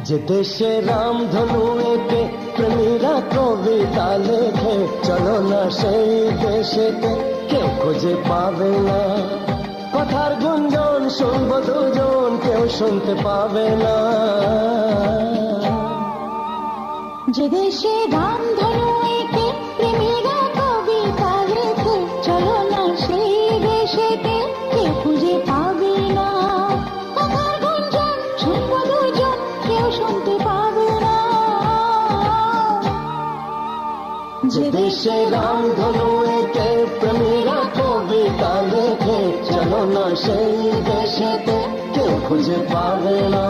যে দেশে রামধনু এঁকে প্রেমীরা কবিতা লেখে, চলো না সেই দেশেতে, কেউ খুঁজে পাবে না। কথার গুঞ্জন শুনবো দুজন, কেউ শুনতে পাবে না। যে দেশে রামধনু এঁকে প্রেমীরা কবিতা লেখে, চলো না সেই দেশেতে, কেউ খুঁজে পাবে না। কথার গুঞ্জন শুনবো দুজন, কেউ শুনতে পাবে না। যে দেশে রামধনু এঁকে প্রেমীরা কবিতা লেখে, চলো না সেই দেশেতে, কেউ খুঁজে পাবে না।